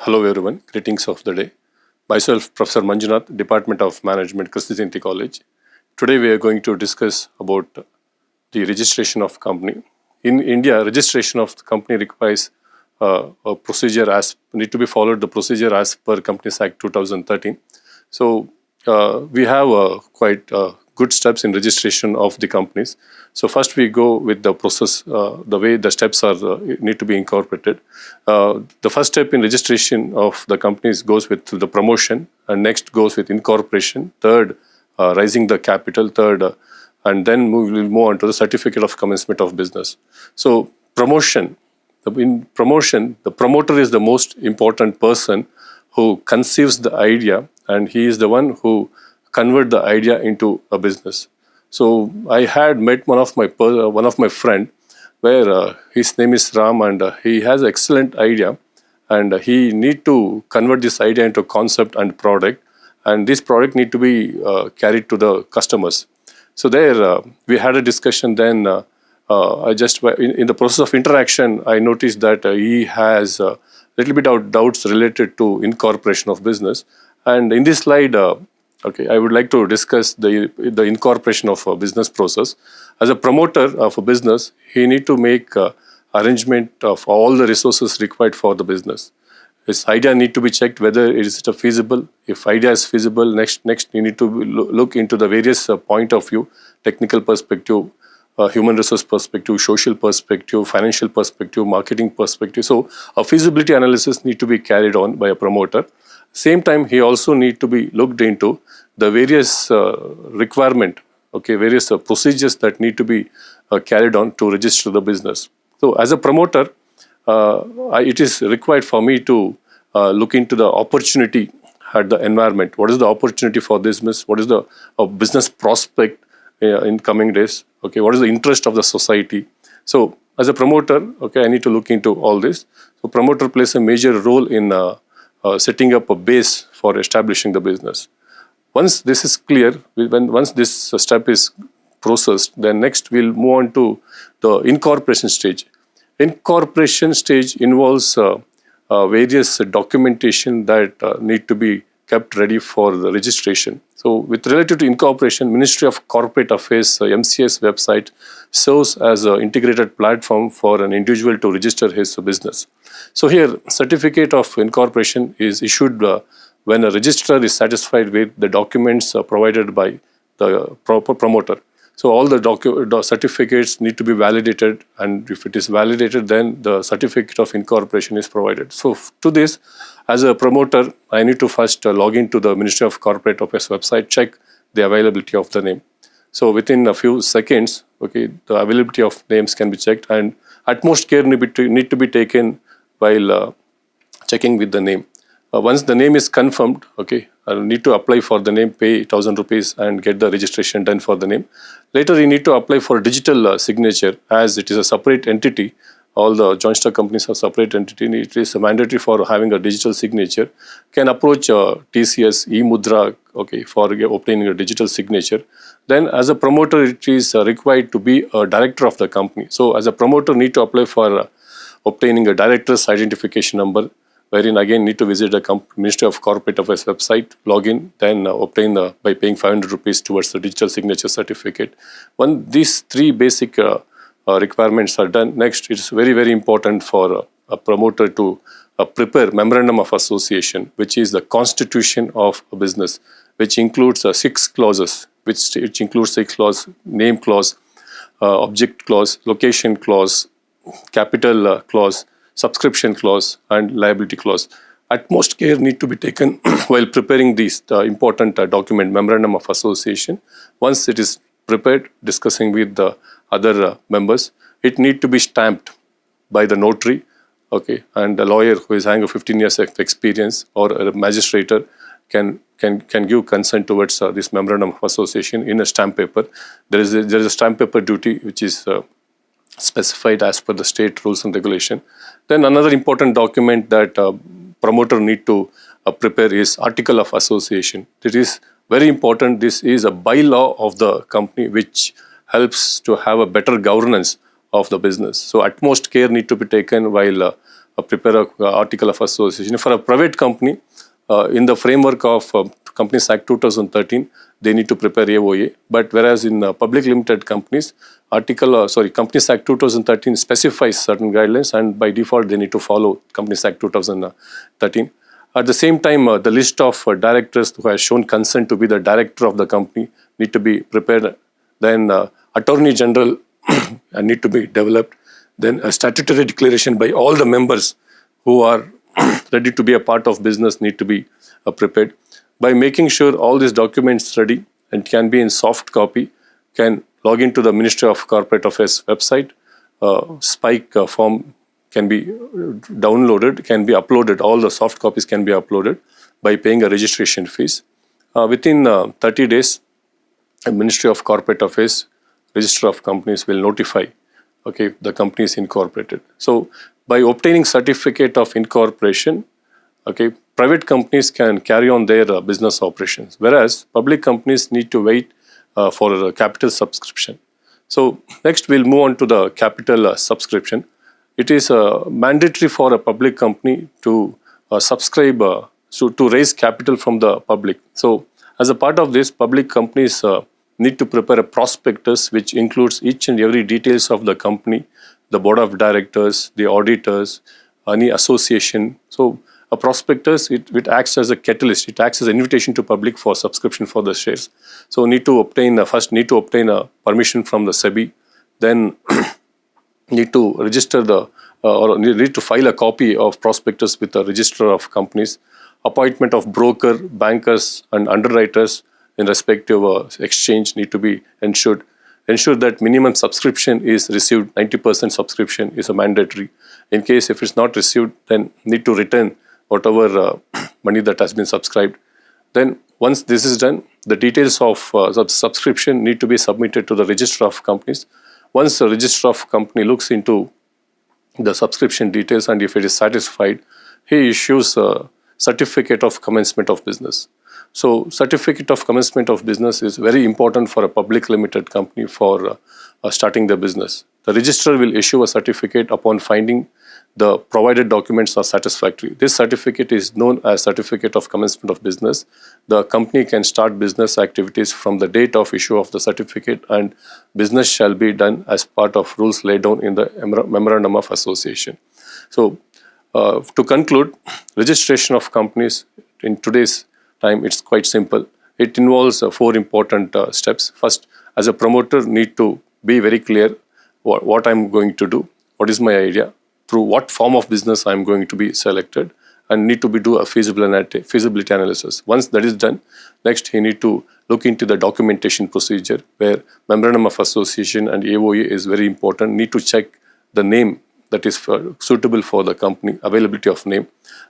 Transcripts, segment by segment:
Hello everyone, greetings of the day. Myself, Professor Manjunath, Department of Management, Christy Jayanti College. Today we are going to discuss about the registration of company. In India, registration of the company requires a procedure as need to be followed the procedure as per Companies Act 2013. So we have quite good steps in registration of the companies. So first we go with the process, the way the steps are need to be incorporated. The first step in registration of the companies goes with the promotion, and next goes with incorporation. Third, raising the capital. Third, and then we will move on to the certificate of commencement of business. So promotion. In promotion, the promoter is the most important person who conceives the idea, and he is the one who convert the idea into a business. So I had met one of my friend, where his name is Ram, and he has an excellent idea, and he need to convert this idea into concept and product, and this product need to be carried to the customers. So there we had a discussion. Then I just in the process of interaction, I noticed that he has a little bit of doubts related to incorporation of business. And in this slide, okay, I would like to discuss the incorporation of a business process. As a promoter of a business, he need to make arrangement of all the resources required for the business. His idea need to be checked whether it is feasible. If idea is feasible, next you need to look into the various point of view, technical perspective, human resource perspective, social perspective, financial perspective, marketing perspective. So a feasibility analysis need to be carried on by a promoter. Same time, he also need to be looked into the various requirement, okay, various procedures that need to be carried on to register the business. So as a promoter, it is required for me to look into the opportunity at the environment. What is the opportunity for this business? What is the business prospect in coming days? Okay, what is the interest of the society? So as a promoter, okay, I need to look into all this. So promoter plays a major role in setting up a base for establishing the business. Once this is clear, once this step is processed, then next we'll move on to the incorporation stage. Incorporation stage involves various documentation that need to be kept ready for the registration. So with related to incorporation, Ministry of Corporate Affairs MCS website serves as an integrated platform for an individual to register his business. So here, certificate of incorporation is issued when a registrar is satisfied with the documents provided by the promoter. So all the certificates need to be validated, and if it is validated, then the certificate of incorporation is provided. So to this, as a promoter, I need to first log into the Ministry of Corporate Affairs website, check the availability of the name. So within a few seconds, okay, the availability of names can be checked, and utmost care need to be taken while checking with the name. Once the name is confirmed, okay, I'll need to apply for the name, pay 1,000 rupees and get the registration done for the name. Later, you need to apply for digital signature, as it is a separate entity. All the joint stock companies are separate entity. It is mandatory for having a digital signature. Can approach TCS, eMudra, okay, for obtaining a digital signature. Then as a promoter, it is required to be a director of the company. So as a promoter, need to apply for obtaining a director's identification number, wherein again need to visit the Ministry of Corporate Affairs website, log in, then obtain by paying 500 rupees towards the digital signature certificate. When these three basic requirements are done, next it's very, very important for a promoter to prepare memorandum of association, which is the constitution of a business, which includes 6 clauses, which includes 6 clauses: name clause, object clause, location clause, capital clause, subscription clause, and liability clause. Utmost care need to be taken while preparing these important document, memorandum of association. Once it is prepared, discussing with the other members, it need to be stamped by the notary, okay, and a lawyer who is having 15 years of experience, or a magistrator can give consent towards this memorandum of association in a stamp paper. There is a stamp paper duty which is specified as per the state rules and regulation. Then another important document that promoter need to prepare is article of association. It is very important. This is a bylaw of the company which helps to have a better governance of the business. So utmost care need to be taken while prepare an article of association. For a private company, in the framework of Companies Act 2013, they need to prepare AOA. But whereas in public limited companies, Companies Act 2013 specifies certain guidelines, and by default they need to follow Companies Act 2013. At the same time, the list of directors who have shown consent to be the director of the company need to be prepared. Then Attorney General need to be developed. Then a statutory declaration by all the members who are ready to be a part of business need to be prepared. By making sure all these documents ready and can be in soft copy, can log into the Ministry of Corporate Affairs website. Spike form can be downloaded, can be uploaded. All the soft copies can be uploaded by paying a registration fees. Within 30 days, the Ministry of Corporate Affairs, Register of Companies will notify, the company is incorporated. So by obtaining certificate of incorporation, private companies can carry on their business operations, whereas public companies need to wait for a capital subscription. So next we'll move on to the capital subscription. It is mandatory for a public company to subscribe, to raise capital from the public. So as a part of this, public companies need to prepare a prospectus which includes each and every details of the company, the board of directors, the auditors, any association. So a prospectus, it acts as a catalyst. It acts as an invitation to public for subscription for the shares. So need to obtain a permission from the SEBI. Then need to register or need to file a copy of prospectus with the Register of Companies. Appointment of broker, bankers, and underwriters in respective exchange need to be ensured. Ensure that minimum subscription is received. 90% subscription is a mandatory. In case if it's not received, then need to return whatever money that has been subscribed. Then once this is done, the details of subscription need to be submitted to the Register of Companies. Once the Register of Company looks into the subscription details, and if it is satisfied, he issues a certificate of commencement of business. So certificate of commencement of business is very important for a public limited company for starting the business. The registrar will issue a certificate upon finding the provided documents are satisfactory. This certificate is known as Certificate of Commencement of Business. The company can start business activities from the date of issue of the certificate, and business shall be done as part of rules laid down in the Memorandum of Association. So to conclude, registration of companies in today's time, it's quite simple. It involves 4 important steps. First, as a promoter, need to be very clear what I'm going to do, what is my idea, through what form of business I'm going to be selected, and need to do a feasibility analysis. Once that is done, next he need to look into the documentation procedure, where Memorandum of Association and AOA is very important. Need to check the name that is suitable for the company, availability of name.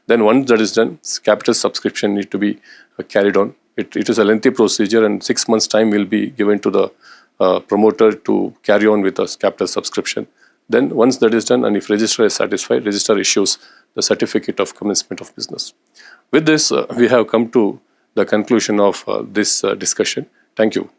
Then once that is done, capital subscription need to be carried on. It is a lengthy procedure, and 6 months time will be given to the promoter to carry on with a capital subscription. Then once that is done, and if registrar is satisfied, registrar issues the certificate of commencement of business. With this, we have come to the conclusion of this discussion. Thank you.